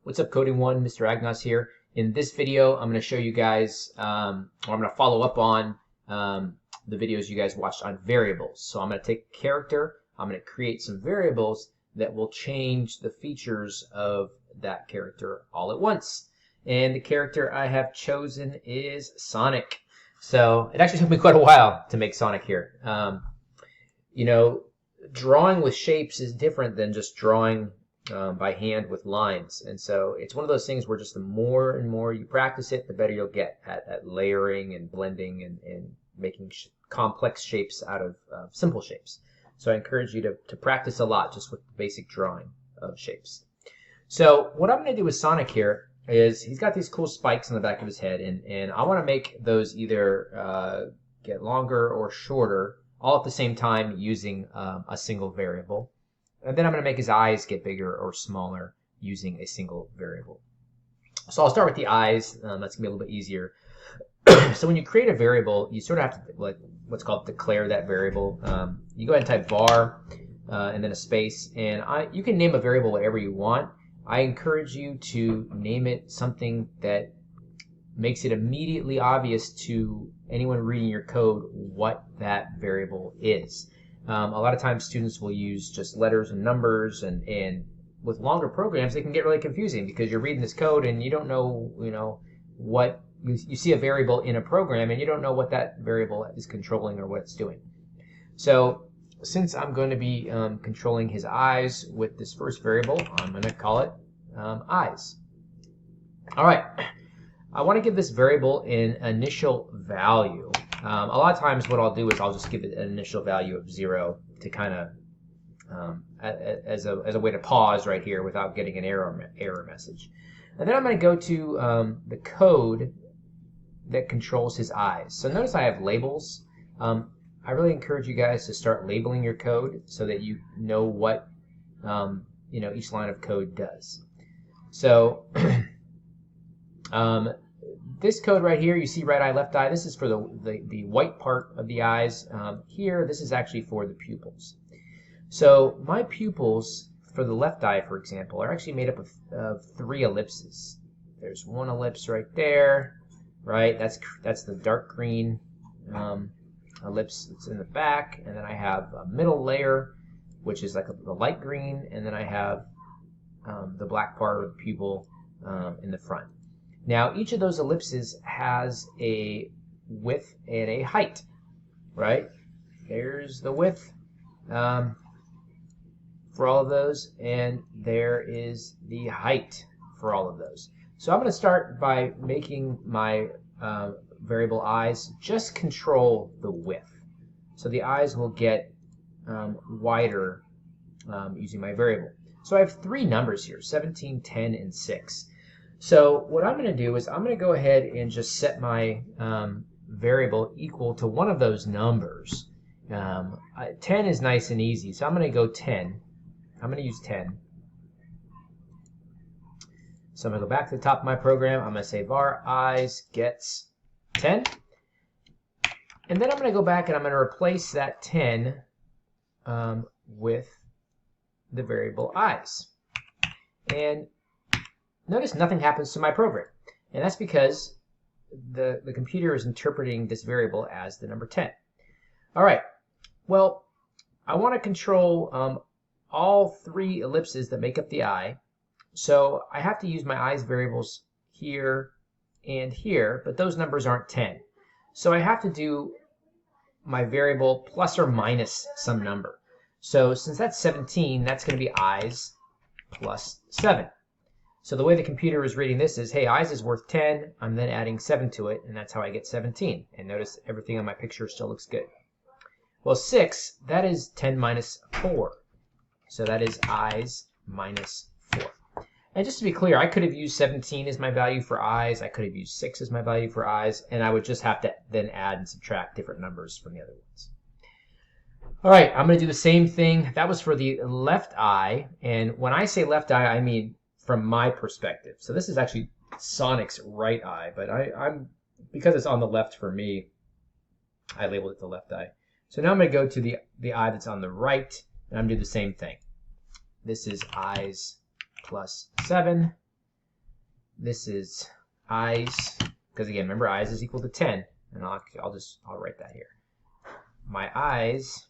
What's up, Coding One? Mr. Agnos here. In this video, I'm going to show you guys, or I'm going to follow up on the videos you guys watched on variables. So I'm going to take a character, I'm going to create some variables that will change the features of that character all at once. And the character I have chosen is Sonic. So it actually took me quite a while to make Sonic here. You know, drawing with shapes is different than just drawing by hand with lines, and so it's one of those things where just the more and more you practice it, the better you'll get at layering and blending and making complex shapes out of simple shapes. So I encourage you to practice a lot just with the basic drawing of shapes. So what I'm going to do with Sonic here is he's got these cool spikes on the back of his head, and I want to make those either get longer or shorter all at the same time using a single variable. And then I'm going to make his eyes get bigger or smaller using a single variable. So I'll start with the eyes. That's going to be a little bit easier. So when you create a variable, you sort of have to like what's called declare that variable. You go ahead and type var and then a space. And you can name a variable whatever you want. I encourage you to name it something that makes it immediately obvious to anyone reading your code what that variable is. A lot of times students will use just letters and numbers, and with longer programs they can get really confusing because you're reading this code and you don't know, what you see a variable in a program and you don't know what that variable is controlling or what it's doing. So since I'm going to be controlling his eyes with this first variable, I'm going to call it eyes. All right, I want to give this variable an initial value. A lot of times what I'll do is I'll just give it an initial value of 0 to kind of as a way to pause right here without getting an error message. And then I'm going to go to the code that controls his eyes. So notice I have labels. I really encourage you guys to start labeling your code so that you know what each line of code does. So this code right here, you see right eye, left eye, this is for the white part of the eyes. Here, this is actually for the pupils. So my pupils for the left eye, for example, are actually made up of 3 ellipses. There's one ellipse right there, right? That's the dark green ellipse that's in the back. And then I have a middle layer, which is like the light green. And then I have the black part of the pupil in the front. Now, each of those ellipses has a width and a height, right? There's the width for all of those, and there is the height for all of those. So I'm going to start by making my variable eyes just control the width. So the eyes will get wider using my variable. So I have 3 numbers here, 17, 10, and 6. So what I'm going to do is I'm going to go ahead and just set my variable equal to one of those numbers. 10 is nice and easy, so I'm going to go 10. I'm going to use 10. So I'm going to go back to the top of my program. I'm going to say var eyes gets 10. And then I'm going to go back and I'm going to replace that 10 with the variable eyes. And notice nothing happens to my program, and that's because the computer is interpreting this variable as the number 10. All right, well, I want to control all 3 ellipses that make up the eye, so I have to use my eyes variables here and here, but those numbers aren't 10. So I have to do my variable plus or minus some number. So since that's 17, that's going to be eyes plus 7. So the way the computer is reading this is, hey, eyes is worth 10. I'm then adding 7 to it, and that's how I get 17. And notice everything on my picture still looks good. Well, 6, that is 10 minus 4. So that is eyes minus 4. And just to be clear, I could have used 17 as my value for eyes. I could have used 6 as my value for eyes. And I would just have to then add and subtract different numbers from the other ones. All right, I'm going to do the same thing. That was for the left eye. And when I say left eye, I mean from my perspective. So this is actually Sonic's right eye, but I'm because it's on the left for me, I labeled it the left eye. So now I'm going to go to the eye that's on the right, and I'm going to do the same thing. This is eyes plus 7. this is eyes, because again, remember eyes is equal to 10, and I'll write that here. My eyes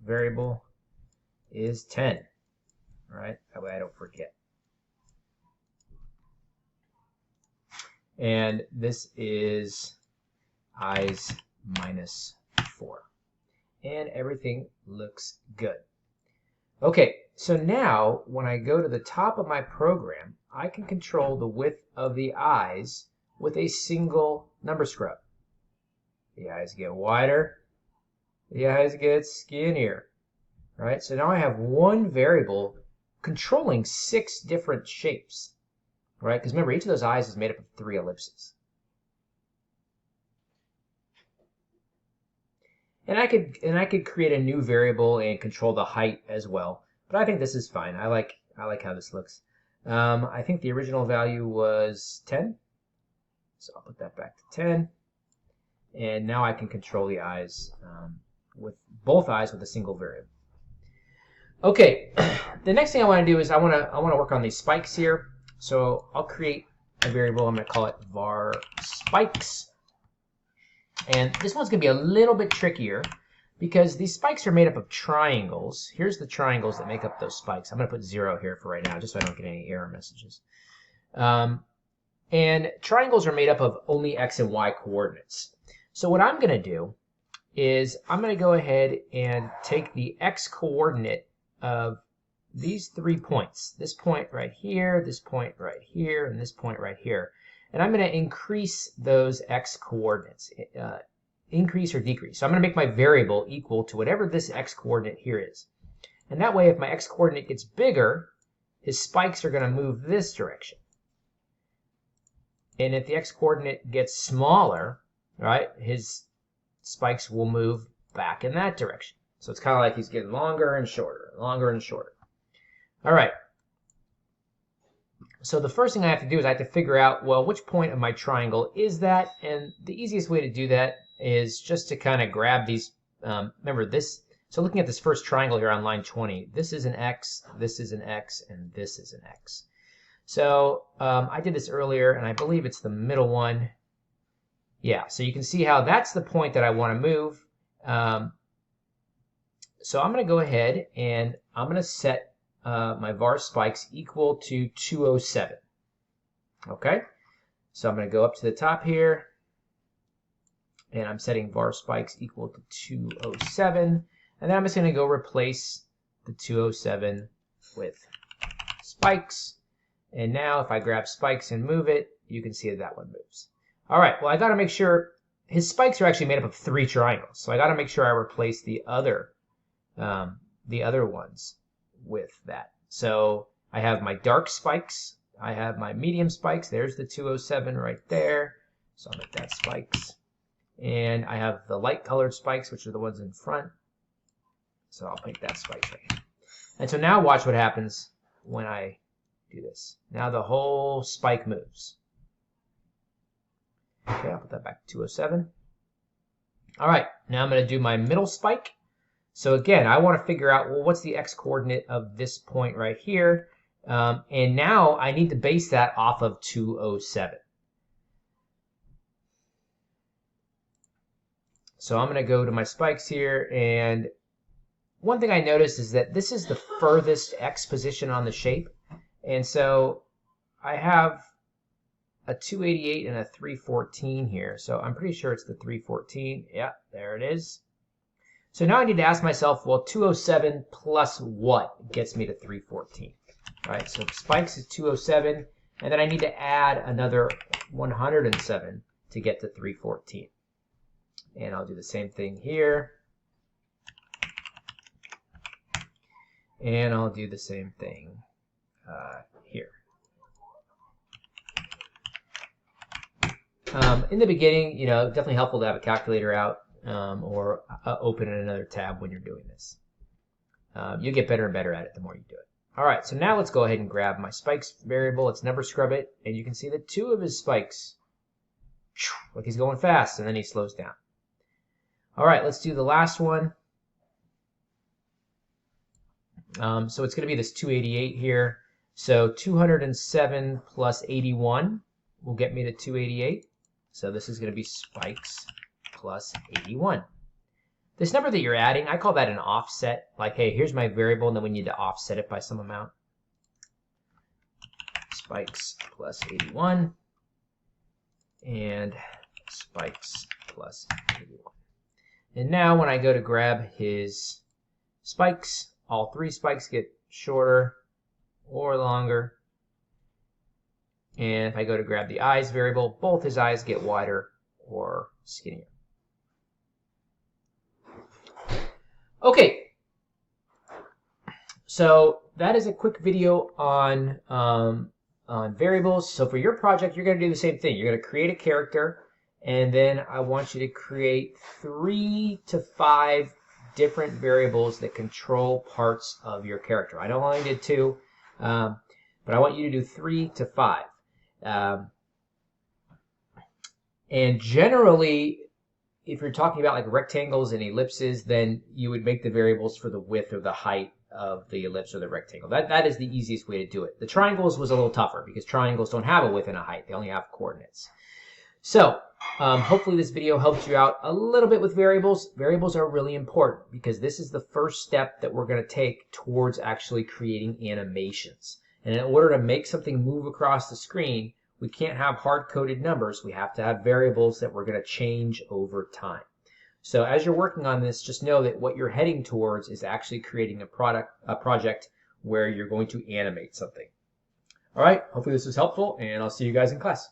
variable is 10, right? That way I don't forget. And this is eyes minus 4. And everything looks good. Okay, so now when I go to the top of my program, I can control the width of the eyes with a single number scrub. The eyes get wider, the eyes get skinnier, right? So now I have one variable controlling 6 different shapes, right? Because remember, each of those eyes is made up of 3 ellipses. And I could create a new variable and control the height as well. But I think this is fine. I like how this looks. I think the original value was 10. So I'll put that back to 10. And now I can control the eyes with both eyes with a single variable. Okay, the next thing I want to do is I want to work on these spikes here. So I'll create a variable. I'm going to call it var spikes. And this one's going to be a little bit trickier because these spikes are made up of triangles. Here's the triangles that make up those spikes. I'm going to put 0 here for right now just so I don't get any error messages. And triangles are made up of only x and y coordinates. So what I'm going to do is I'm going to go ahead and take the x coordinate of these 3 points. This point right here, this point right here, and this point right here. And I'm going to increase those x coordinates, increase or decrease. So I'm going to make my variable equal to whatever this x coordinate here is. And that way, if my x coordinate gets bigger, his spikes are going to move this direction. And if the x coordinate gets smaller, right, his spikes will move back in that direction. So it's kind of like he's getting longer and shorter, longer and shorter. All right. So the first thing I have to do is I have to figure out, well, which point of my triangle is that? And the easiest way to do that is just to kind of grab these, remember this, so looking at this first triangle here on line 20, this is an x, this is an x, and this is an x. So I did this earlier, and I believe it's the middle one. Yeah, so you can see how that's the point that I want to move. So I'm going to go ahead and I'm going to set my var spikes equal to 207. Okay, so I'm going to go up to the top here, and I'm setting var spikes equal to 207, and then I'm just going to go replace the 207 with spikes. And now if I grab spikes and move it, you can see that that one moves. All right, well, I got to make sure his spikes are actually made up of 3 triangles, so I got to make sure I replace the other ones with that. So I have my dark spikes, I have my medium spikes, there's the 207 right there, so I'll make that spikes. And I have the light colored spikes, which are the ones in front, so I'll make that spikes right here. And so now watch what happens when I do this. Now the whole spike moves. Okay, I'll put that back to 207. All right, now I'm going to do my middle spike. So again, I want to figure out, well, what's the x coordinate of this point right here? And now I need to base that off of 207. So I'm going to go to my spikes here, and one thing I noticed is that this is the furthest x position on the shape. And so I have a 288 and a 314 here. So I'm pretty sure it's the 314. Yeah, there it is. So now I need to ask myself, well, 207 plus what gets me to 314? All right, so spikes is 207, and then I need to add another 107 to get to 314. And I'll do the same thing here. And I'll do the same thing here. In the beginning, you know, definitely helpful to have a calculator out. Or open in another tab when you're doing this. You'll get better and better at it the more you do it. All right, so now let's go ahead and grab my spikes variable. Let's number scrub it, and you can see that 2 of his spikes, like he's going fast, and then he slows down. All right, let's do the last one. So it's going to be this 288 here. So 207 plus 81 will get me to 288. So this is going to be spikes plus 81. This number that you're adding, I call that an offset. Like, hey, here's my variable, and then we need to offset it by some amount. Spikes plus 81 and spikes plus 81. And now when I go to grab his spikes, all three spikes get shorter or longer. And if I go to grab the eyes variable, both his eyes get wider or skinnier. Okay, so that is a quick video on variables. So for your project, you're going to do the same thing. You're going to create a character, and then I want you to create 3 to 5 different variables that control parts of your character. I know I only did 2, but I want you to do 3 to 5. And generally, if you're talking about like rectangles and ellipses, then you would make the variables for the width or the height of the ellipse or the rectangle. That is the easiest way to do it. The triangles was a little tougher because triangles don't have a width and a height. They only have coordinates. So hopefully this video helps you out a little bit with variables. Variables are really important because this is the first step that we're going to take towards actually creating animations. And in order to make something move across the screen, we can't have hard-coded numbers. We have to have variables that we're going to change over time. So as you're working on this, just know that what you're heading towards is actually creating a project where you're going to animate something. All right, hopefully this was helpful, and I'll see you guys in class.